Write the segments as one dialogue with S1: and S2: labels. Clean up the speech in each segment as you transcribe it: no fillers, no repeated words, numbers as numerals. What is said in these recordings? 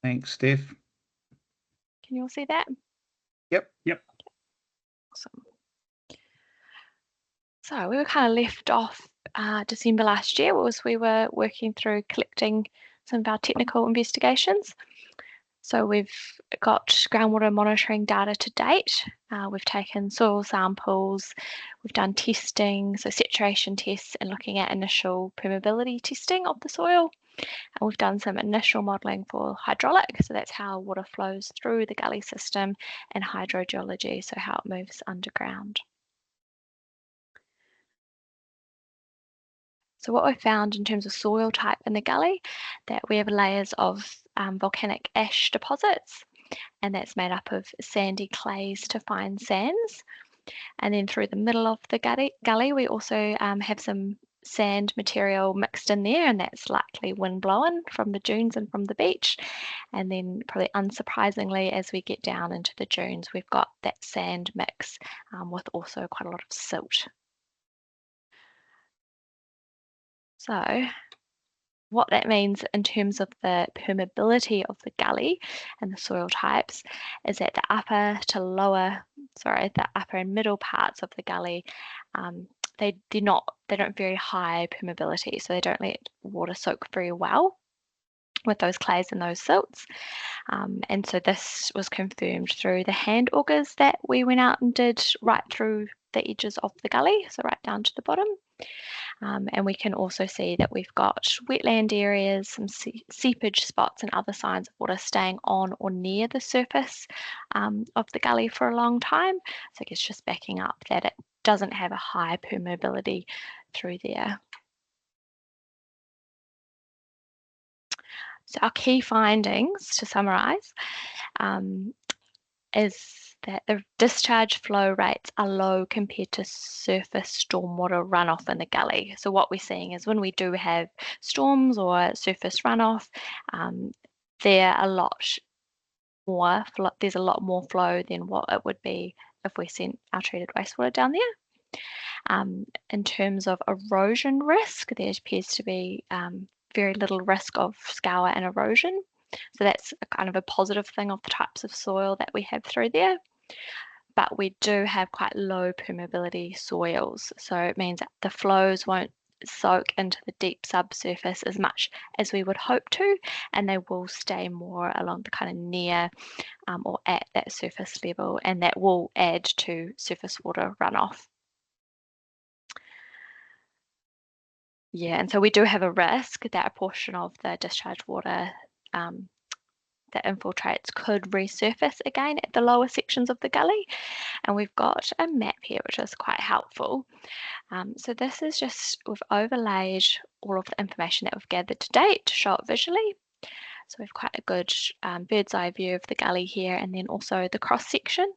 S1: Thanks, Steph.
S2: Can you all see that?
S1: Yep.
S2: Awesome. So we were kind of left off December last year was we were working through collecting some of our technical investigations. So we've got groundwater monitoring data to date. We've taken soil samples, we've done testing, so saturation tests and looking at initial permeability testing of the soil. And we've done some initial modelling for hydraulic, so that's how water flows through the gully system, and hydrogeology, so how it moves underground. So what we found in terms of soil type in the gully, that we have layers of volcanic ash deposits, and that's made up of sandy clays to fine sands. And then through the middle of the gully we also have some sand material mixed in there, and that's likely wind blown from the dunes and from the beach. And then probably unsurprisingly, as we get down into the dunes, we've got that sand mix with also quite a lot of silt. So what that means in terms of the permeability of the gully and the soil types is that the upper and middle parts of the gully, they don't have very high permeability, so they don't let water soak very well with those clays and those silts. And so this was confirmed through the hand augers that we went out and did right through the edges of the gully, so right down to the bottom. And we can also see that we've got wetland areas, some seepage spots and other signs of water staying on or near the surface of the gully for a long time. So I guess just backing up that it doesn't have a high permeability through there. So our key findings, to summarise, is that the discharge flow rates are low compared to surface stormwater runoff in the gully. So what we're seeing is when we do have storms or surface runoff, there's a lot more flow than what it would be if we sent our treated wastewater down there. In terms of erosion risk, there appears to be very little risk of scour and erosion. So that's kind of a positive thing of the types of soil that we have through there. But we do have quite low permeability soils. So it means that the flows won't soak into the deep subsurface as much as we would hope to, and they will stay more along the kind of near or at that surface level, and that will add to surface water runoff. Yeah, and so we do have a risk that a portion of the discharge water that infiltrates could resurface again at the lower sections of the gully. And we've got a map here, which is quite helpful. So this is we've overlaid all of the information that we've gathered to date to show it visually. So we've quite a good bird's eye view of the gully here, and then also the cross section.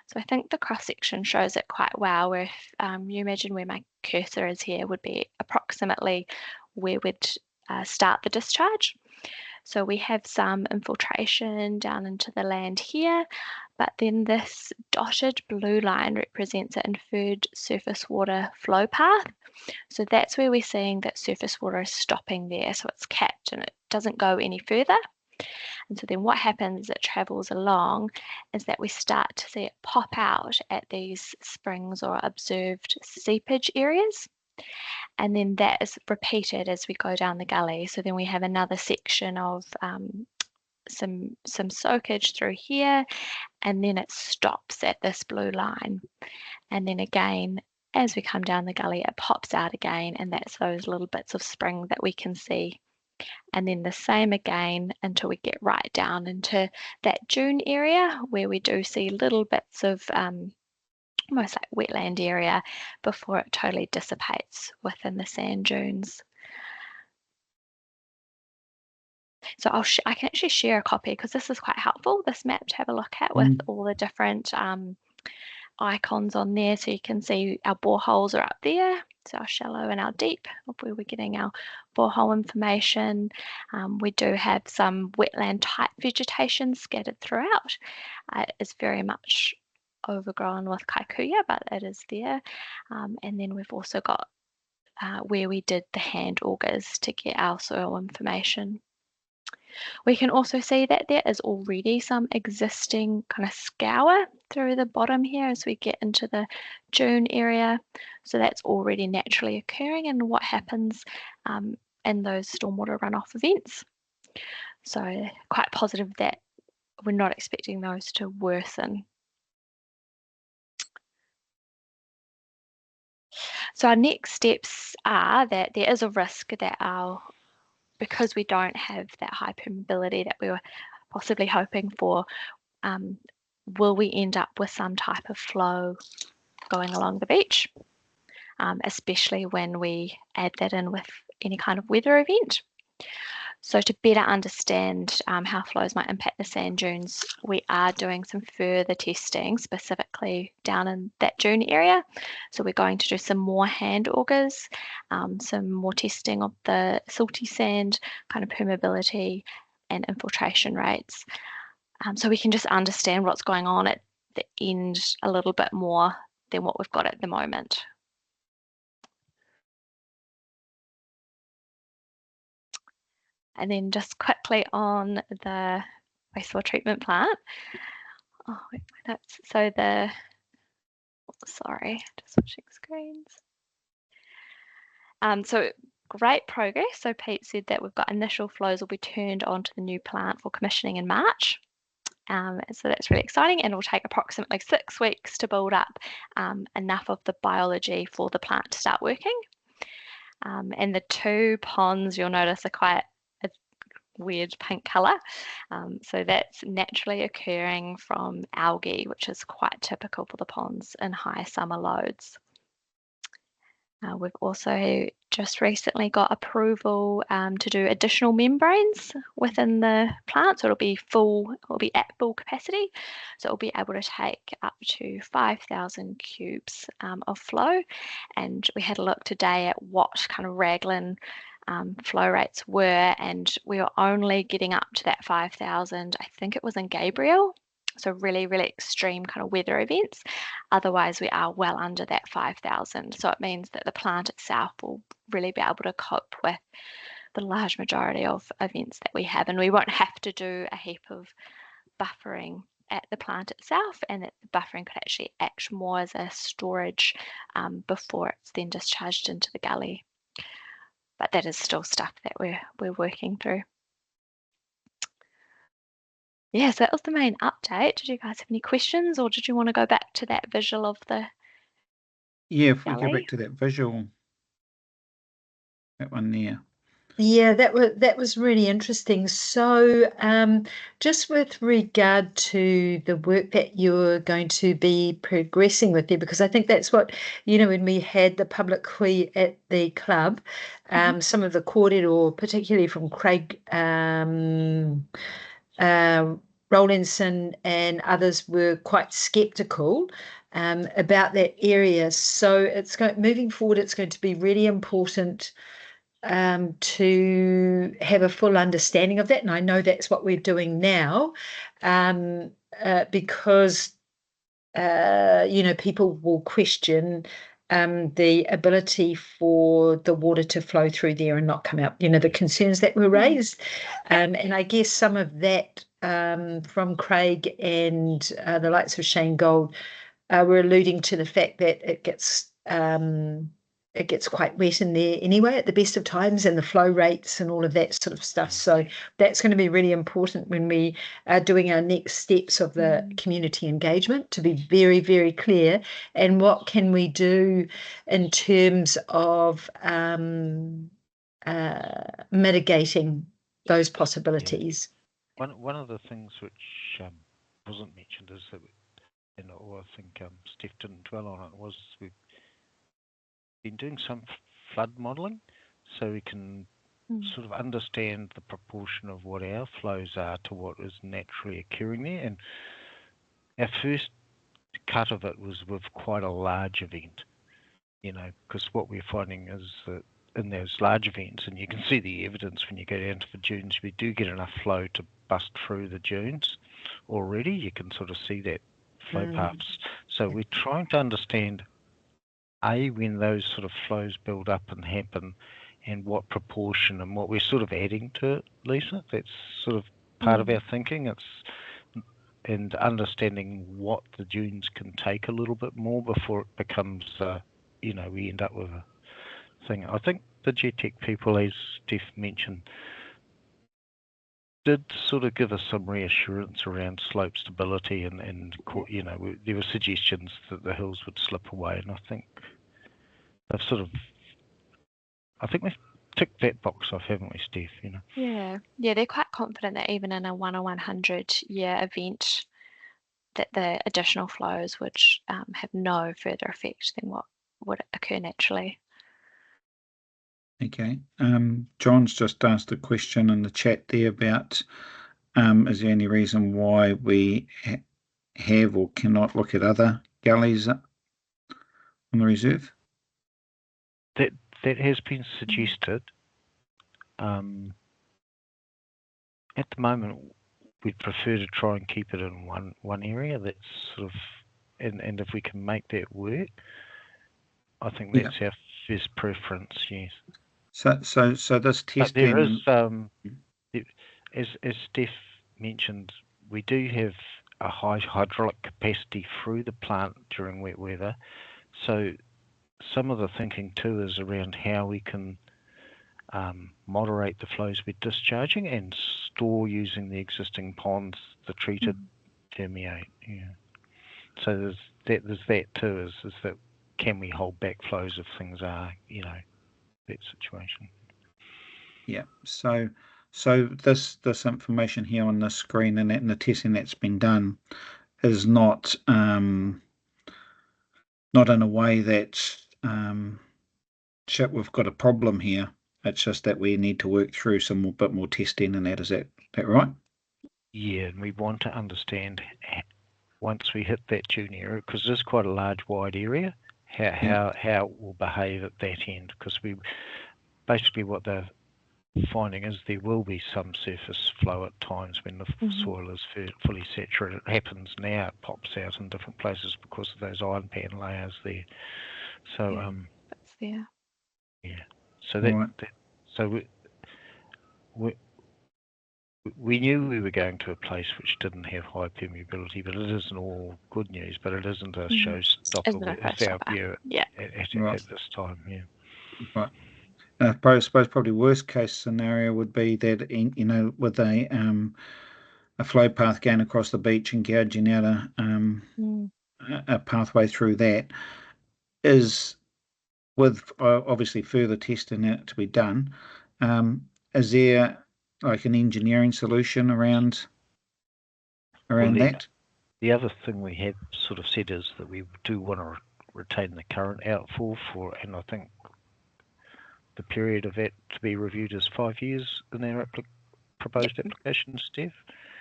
S2: So I think the cross section shows it quite well, where if you imagine where my cursor is here would be approximately where we'd start the discharge. So we have some infiltration down into the land here, but then this dotted blue line represents an inferred surface water flow path. So that's where we're seeing that surface water is stopping there, so it's capped and it doesn't go any further. And so then what happens as it travels along is that we start to see it pop out at these springs or observed seepage areas. And then that is repeated as we go down the gully. So then we have another section of some soakage through here, and then it stops at this blue line. And then again, as we come down the gully, it pops out again, and that's those little bits of spring that we can see. And then the same again until we get right down into that dune area where we do see little bits of almost like wetland area before it totally dissipates within the sand dunes. So I can actually share a copy because this is quite helpful, this map to have a look at with all the different icons on there. So you can see our boreholes are up there, so our shallow and our deep, where we're getting our borehole information. We do have some wetland type vegetation scattered throughout. It's very much overgrown with kikuyu, but it is there. And then we've also got where we did the hand augers to get our soil information. We can also see that there is already some existing kind of scour through the bottom here as we get into the dune area. So that's already naturally occurring and what happens in those stormwater runoff events. So quite positive that we're not expecting those to worsen. So our next steps are that there is a risk that because we don't have that high permeability that we were possibly hoping for, will we end up with some type of flow going along the beach, especially when we add that in with any kind of weather event. So to better understand how flows might impact the sand dunes, we are doing some further testing specifically down in that dune area. So we're going to do some more hand augers, some more testing of the silty sand, kind of permeability and infiltration rates. So we can just understand what's going on at the end a little bit more than what we've got at the moment. And then just quickly on the wastewater treatment plant. Oh, wait, that's so sorry, just switching screens. So great progress. So Pete said that we've got initial flows will be turned onto the new plant for commissioning in March. So that's really exciting and it will take approximately 6 weeks to build up enough of the biology for the plant to start working. And the 2 ponds you'll notice are quite a weird pink colour. So that's naturally occurring from algae, which is quite typical for the ponds in high summer loads. We've also just recently got approval to do additional membranes within the plant, so it'll be at full capacity. So it'll be able to take up to 5,000 cubes of flow. And we had a look today at what kind of Raglan flow rates were, and we were only getting up to that 5,000. I think it was in Gabriel. So really, really extreme kind of weather events. Otherwise, we are well under that 5,000. So it means that the plant itself will really be able to cope with the large majority of events that we have. And we won't have to do a heap of buffering at the plant itself, and that the buffering could actually act more as a storage before it's then discharged into the gully. But that is still stuff that we're working through. Yeah, so that was the main update. Did you guys have any questions, or did you want to go back to that visual of the
S1: if we go back to that visual, that one there.
S3: Yeah, that was really interesting. So, just with regard to the work that you're going to be progressing with there, because I think that's what, when we had the public hui at the club, some of the kōrero, particularly from Craig Rowlinson and others, were quite sceptical about that area. So moving forward, it's going to be really important to have a full understanding of that. And I know that's what we're doing now, because, people will question the ability for the water to flow through there and not come out, the concerns that were raised. And I guess some of that from Craig and the likes of Shane Gold were alluding to the fact that it gets quite wet in there anyway at the best of times, and the flow rates and all of that sort of stuff. So that's going to be really important when we are doing our next steps of the community engagement, to be very, very clear. And what can we do in terms of mitigating those possibilities?
S4: Yeah. One of the things which wasn't mentioned is that, or I think Steph didn't dwell on it, was we've been doing some flood modelling, so we can sort of understand the proportion of what our flows are to what is naturally occurring there. And our first cut of it was with quite a large event, because what we're finding is that in those large events, and you can see the evidence when you go down to the dunes, we do get enough flow to bust through the dunes already. You can sort of see that flow paths. So we're trying to understand, when those sort of flows build up and happen, and what proportion and what we're sort of adding to it, Lisa. That's sort of part of our thinking. And understanding what the dunes can take a little bit more before it becomes, we end up with a thing. I think the GTEC people, as Steph mentioned, did sort of give us some reassurance around slope stability and there were suggestions that the hills would slip away, and I think we've ticked that box off, haven't we, Steph?
S2: Yeah, they're quite confident that even in a 1 or 100 year event, that the additional flows would have no further effect than what would occur naturally.
S1: Okay. John's just asked a question in the chat there about is there any reason why we have or cannot look at other gullies on the reserve?
S4: That has been suggested. At the moment, we'd prefer to try and keep it in one area. That's sort of, and if we can make that work, I think that's our first preference. Yes.
S1: So this testing.
S4: But there is, as Steph mentioned, we do have a high hydraulic capacity through the plant during wet weather. So some of the thinking too is around how we can moderate the flows we're discharging and store using the existing ponds, the treated permeate. Yeah. So there's that too, is that can we hold back flows if things are, that situation.
S1: Yeah. So this information here on the screen and the testing that's been done is not in a way that we've got a problem here. It's just that we need to work through some bit more testing and that. Is that right?
S4: Yeah, and we want to understand once we hit that dune area, because it is quite a large, wide area, how it will behave at that end. Because basically what they're finding is there will be some surface flow at times when the soil is fully saturated. It happens now; it pops out in different places because of those iron pan layers there. So
S2: that's there.
S4: Yeah. So we knew we were going to a place which didn't have high permeability, but it isn't all good news. But it isn't a showstopper. It's our view at this time. Yeah.
S1: Right. I suppose probably worst case scenario would be that with a flow path going across the beach and gouging out a pathway through that is, with obviously further testing out to be done. Is there like an engineering solution around that?
S4: The other thing we have sort of said is that we do want to retain the current outfall and I think the period of that to be reviewed is 5 years in our proposed application, Steph.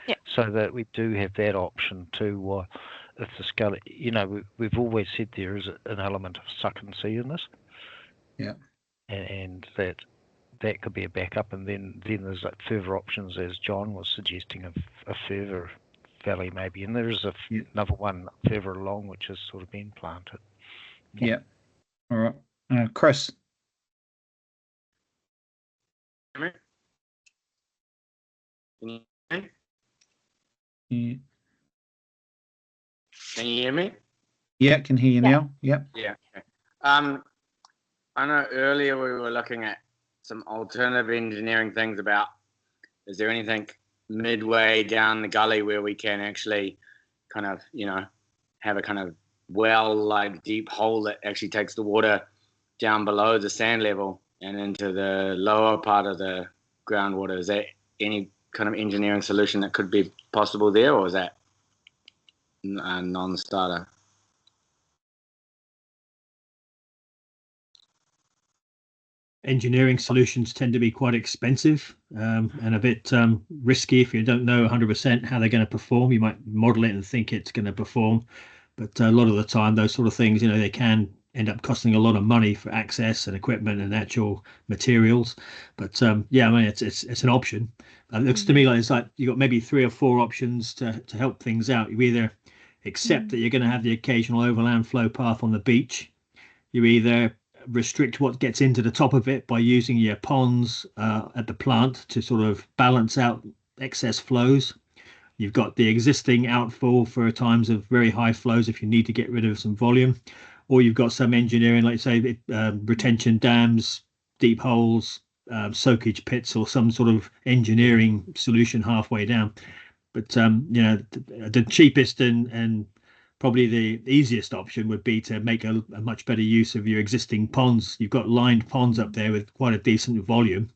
S2: Yeah.
S4: So that we do have that option too. If the scale, we've always said there is an element of suck and see in this.
S1: Yeah.
S4: And that could be a backup, and then there's like further options, as John was suggesting, of a further valley maybe, and there is another one further along which has sort of been planted.
S1: Yeah. All right. Chris.
S5: Can you hear me?
S1: Yeah.
S5: Can you hear me?
S1: Yeah, can hear you now. Yep.
S5: Yeah. Okay. I know earlier we were looking at some alternative engineering things about, is there anything midway down the gully where we can actually kind of, have a kind of well-like deep hole that actually takes the water down below the sand level and into the lower part of the groundwater? Is there any kind of engineering solution that could be possible there, or is that a non-starter?
S6: Engineering solutions tend to be quite expensive and a bit risky if you don't know 100% how they're going to perform. You might model it and think it's going to perform, but a lot of the time those sort of things, they can end up costing a lot of money for access and equipment and actual materials. But it's an option. It looks to me like it's like you've got maybe 3 or 4 options to help things out. You either accept that you're going to have the occasional overland flow path on the beach. You either restrict what gets into the top of it by using your ponds at the plant to sort of balance out excess flows. You've got the existing outfall for times of very high flows if you need to get rid of some volume, or you've got some engineering, like say retention dams, deep holes, soakage pits, or some sort of engineering solution halfway down. But the cheapest and probably the easiest option would be to make a much better use of your existing ponds. You've got lined ponds up there with quite a decent volume.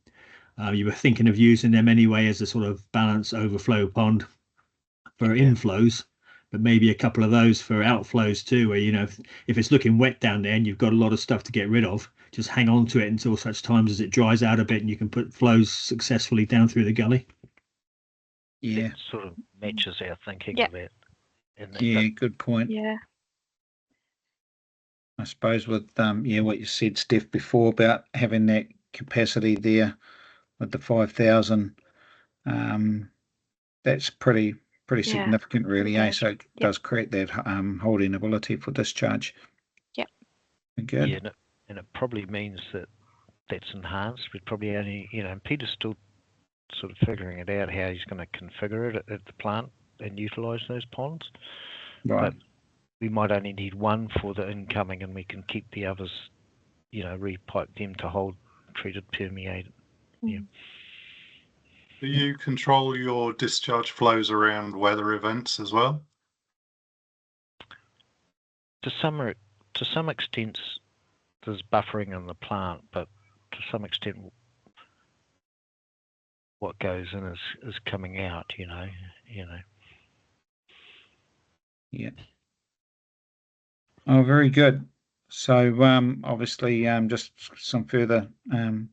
S6: You were thinking of using them anyway as a sort of balance overflow pond for inflows, but maybe a couple of those for outflows too, where, if it's looking wet down there and you've got a lot of stuff to get rid of, just hang on to it until such times as it dries out a bit and you can put flows successfully down through the gully.
S1: Yeah.
S4: It sort of matches our thinking
S2: Yeah.
S4: of that.
S1: Yeah, good point.
S2: Yeah.
S1: I suppose with what you said, Steph, before about having that capacity there with the 5,000, that's pretty significant, really.
S2: Pretty
S1: So it does create that holding ability for discharge.
S2: Yep.
S1: Good.
S4: Yeah, and it probably means that that's enhanced. We'd probably only, and Peter's still sort of figuring it out how he's going to configure it at the plant and utilise those ponds.
S1: Right.
S4: But we might only need one for the incoming, and we can keep the others, repipe them to hold treated permeate. Yeah.
S7: Do you control your discharge flows around weather events as well?
S4: To some extent, there's buffering in the plant, but to some extent, what goes in is coming out.
S1: Yeah. Oh, very good. So obviously just some further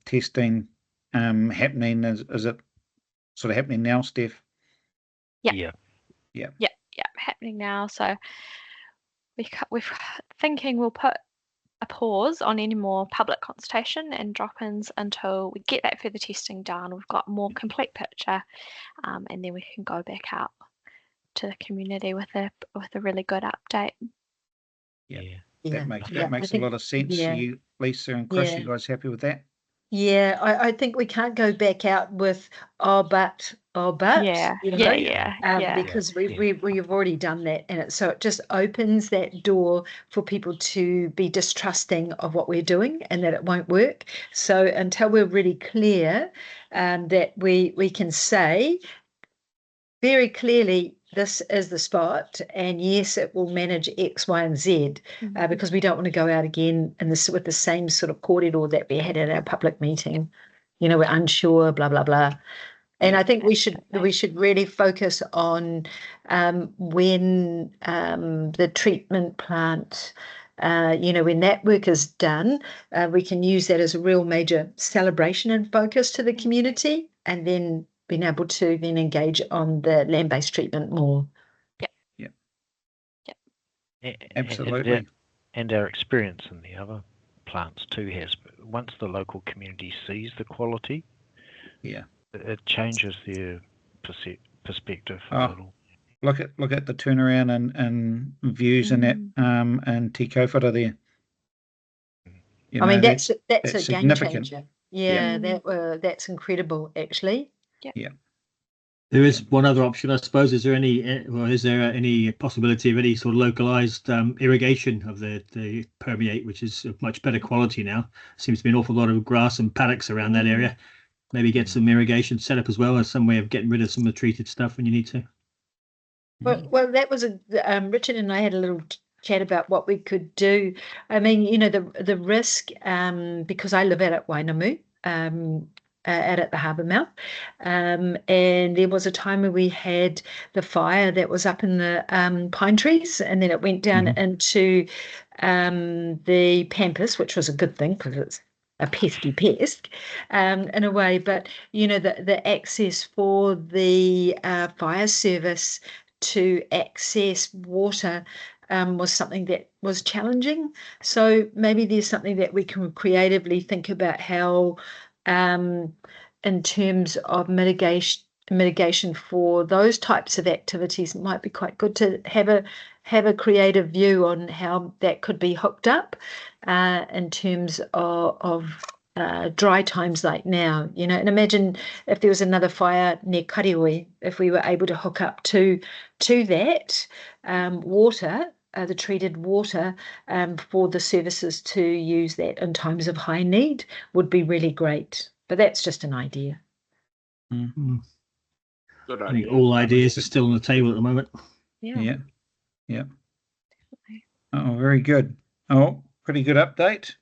S1: testing happening. Is it sort of happening now, Steph?
S2: Yeah. Happening now. So we're thinking we'll put a pause on any more public consultation and drop-ins until we get that further testing done. We've got a more complete picture, and then we can go back out to the community with a really good update.
S1: Yeah. That makes a lot of sense.
S3: Yeah.
S1: You, Lisa and Chris, you guys happy with that?
S3: Yeah, I think we can't go back out with but
S2: Yeah.
S3: because we've already done that, and so it just opens that door for people to be distrusting of what we're doing and that it won't work. So until we're really clear that we can say very clearly, this is the spot, and yes, it will manage X, Y, and Z, because we don't want to go out again with the same sort of corridor that we had at our public meeting. We're unsure, blah blah blah. And I think we should really focus on when the treatment plant, when that work is done, we can use that as a real major celebration and focus to the community, and then being able to then engage on the land-based treatment more.
S1: Absolutely.
S4: And our experience in the other plants too has, once the local community sees the quality, it changes their perspective a little.
S1: Look at the turnaround and views in that and Te Kaupara there.
S3: I mean, that's a game
S1: significant.
S3: changer. Yeah, that's incredible, actually.
S1: Yeah.
S6: There is one other option, I suppose. Is there any possibility of any sort of localized irrigation of the permeate, which is of much better quality now? Seems to be an awful lot of grass and paddocks around that area. Maybe get some irrigation set up as well as some way of getting rid of some of the treated stuff when you need to.
S3: Well, that was Richard and I had a little chat about what we could do. I mean, the risk, because I live out at Wainamu, out at the harbour mouth, and there was a time where we had the fire that was up in the pine trees, and then it went down into the pampas, which was a good thing because it's a pesky pest in a way. But the access for the fire service to access water was something that was challenging. So maybe there's something that we can creatively think about how, in terms of mitigation for those types of activities, it might be quite good to have a creative view on how that could be hooked up in terms of dry times like now, and imagine if there was another fire near Karioi, if we were able to hook up to that water, the treated water, for the services to use that in times of high need would be really great. But that's just an idea.
S6: Mm-hmm.
S5: Good
S6: I
S5: idea.
S6: think all ideas are still on the table at the moment.
S3: Yeah.
S1: Oh, very good. Oh, pretty good update.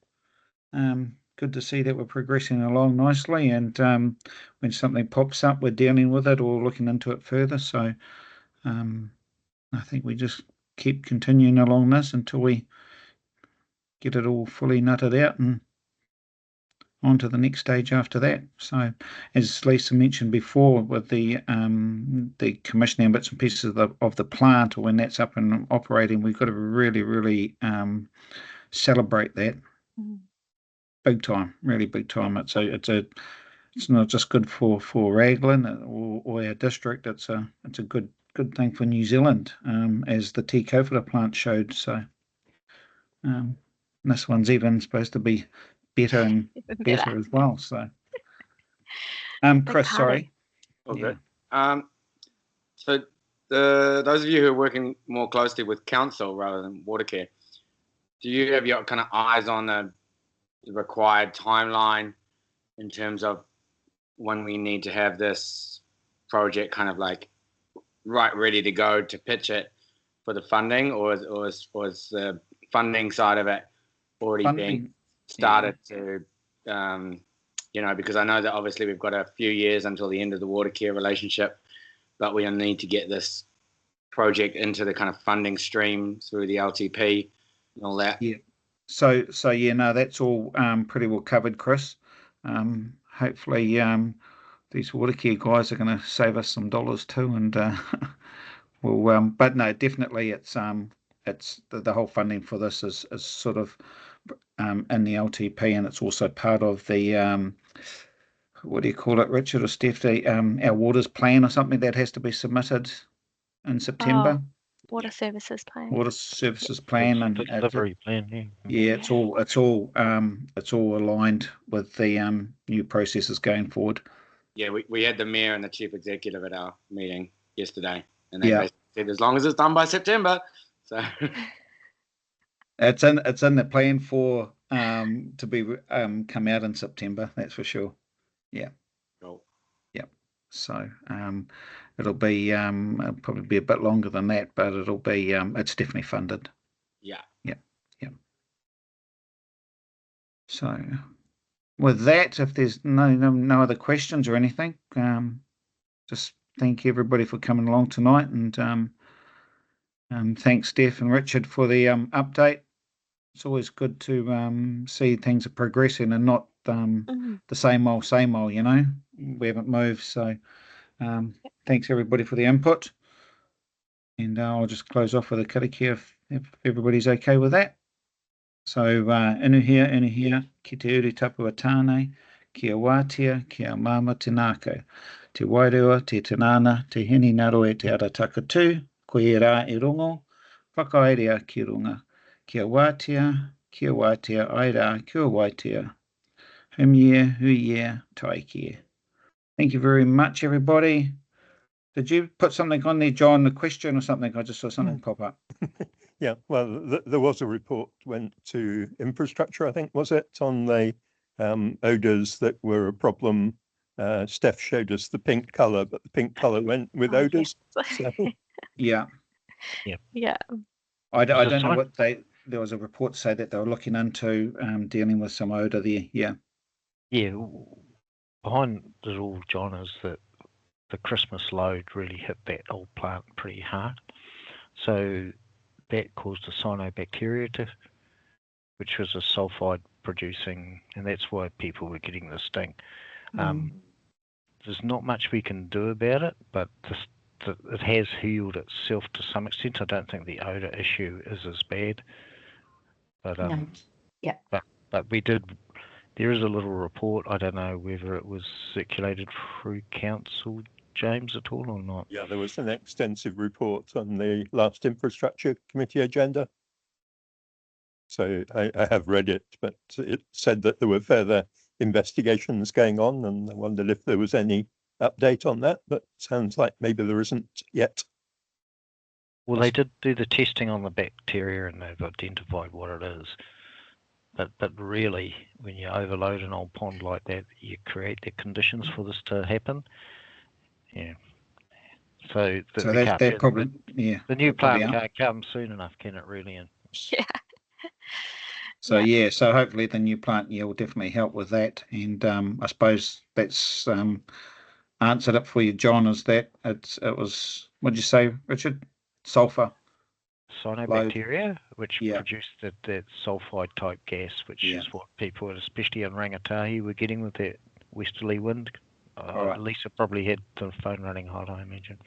S1: Good to see that we're progressing along nicely, and when something pops up, we're dealing with it or looking into it further. So I think we just keep continuing along this until we get it all fully nutted out and on to the next stage after that. So, as Lisa mentioned before, with the commissioning bits and pieces of the plant, or when that's up and operating, we've got to really celebrate that. Big time, really big time. It's not just good for Raglan or our district. It's a good thing for New Zealand, as the tea kōwhara plant showed. So this one's even supposed to be better and better as well. So Chris, sorry.
S5: Okay. So those of you who are working more closely with council rather than Watercare, do you have your kind of eyes on the required timeline in terms of when we need to have this project kind of like ready to go to pitch it for the funding, or is the funding side of it already being started to because I know that obviously we've got a few years until the end of the Watercare relationship, but we need to get this project into the kind of funding stream through the LTP and all that.
S1: Yeah. So no, that's all pretty well covered, Chris. Hopefully these Watercare guys are going to save us some dollars too, and but no, definitely it's the whole funding for this is sort of in the LTP, and it's also part of the what do you call it, Richard or Steph? Our waters plan or something that has to be submitted in September.
S2: Water services plan.
S1: Water services plan and
S4: delivery plan.
S1: Yeah, it's all aligned with the new processes going forward.
S5: Yeah, we had the mayor and the chief executive at our meeting yesterday, and they basically said as long as it's done by September. So
S1: it's in the plan for to be come out in September. That's for sure. Yeah.
S5: Cool.
S1: Yeah. So it'll be probably be a bit longer than that, but it'll be it's definitely funded.
S5: Yeah.
S1: Yeah. Yeah. So with that, if there's no other questions or anything, just thank everybody for coming along tonight, and thanks Steph and Richard for the update. It's always good to see things are progressing and not the same old. We haven't moved. So thanks everybody for the input, and I'll just close off with a karakia if everybody's okay with that. So inuhia, ki te uri tapu a tānei, kia wātia, kia māma te nākau, te wairua, te tinana, te hini naro e te ara takatū, ko e rā e rongo, whakaerea ki runga, kia wātia, ai rā, kia waitia, huie, taikia. Thank you very much, everybody. Did you put something on there, John, a question or something? I just saw something pop up.
S8: Yeah, well, there was a report went to infrastructure, I think, was it, on the odours that were a problem. Steph showed us the pink colour, but the pink colour went with odours.
S2: Yes.
S8: So.
S2: Yeah.
S1: I don't know what there was a report to say that they were looking into dealing with some odour there. Yeah.
S4: Yeah. Behind it all, John, is that the Christmas load really hit that old plant pretty hard. So that caused a cyanobacteria which was a sulfide producing, and that's why people were getting the sting. There's not much we can do about it, but it has healed itself to some extent. I don't think the odour issue is as bad. But
S3: No. Yeah.
S4: But we did. There is a little report. I don't know whether it was circulated through council, James, at all or not?
S8: Yeah, there was an extensive report on the last infrastructure committee agenda. So I have read it, but it said that there were further investigations going on, and I wondered if there was any update on that, but sounds like maybe there isn't yet.
S4: Well, they did do the testing on the bacteria and they've identified what it is. But really, when you overload an old pond like that, you create the conditions for this to happen. Yeah. So
S1: that probably, yeah.
S4: The new plant can't come soon enough, can it really?
S2: Yeah.
S1: So so hopefully the new plant will definitely help with that. And I suppose that's answered it for you, John. Is that it was, what did you say, Richard? Sulfur.
S4: Cyanobacteria, which produce that sulfide type gas, which is what people, especially in Rangatahi, were getting with that westerly wind. Lisa probably had the phone running hot, I imagine.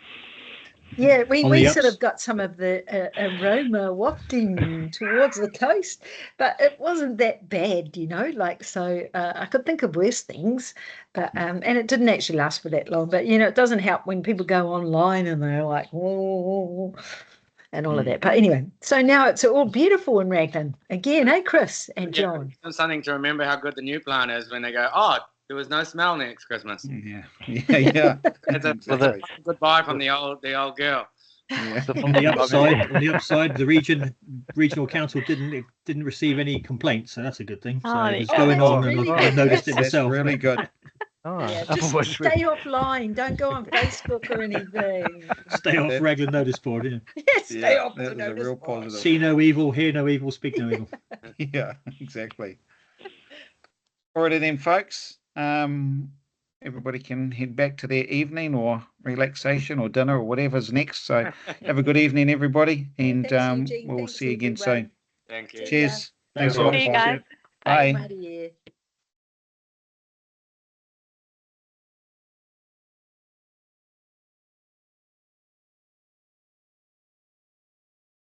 S3: Yeah, we sort of got some of the aroma wafting towards the coast, but it wasn't that bad, like, so I could think of worse things, but and it didn't actually last for that long, but it doesn't help when people go online and they're like, whoa, and all of that. But anyway, so now it's all beautiful in Raglan again, Chris and John?
S5: Something to remember how good the new plant is when they go, oh, there was no smell next Christmas.
S1: Yeah.
S5: It's a goodbye from the old girl.
S1: Yeah.
S6: On the upside, the regional council didn't receive any complaints, so that's a good thing. So it was going on, and I noticed it myself.
S1: That's really good.
S3: Just stay offline. Don't go on Facebook or anything.
S6: Stay off Raglan notice board.
S3: Stay off the
S1: notice real board. Positive.
S6: See no evil, hear no evil, speak no evil.
S1: Yeah, exactly. Alrighty then, folks. Everybody can head back to their evening or relaxation or dinner or whatever's next. So have a good evening, everybody, and we'll see you again soon.
S5: Thank you.
S1: Cheers.
S6: Thanks
S1: a lot.
S2: See you guys.
S1: Bye.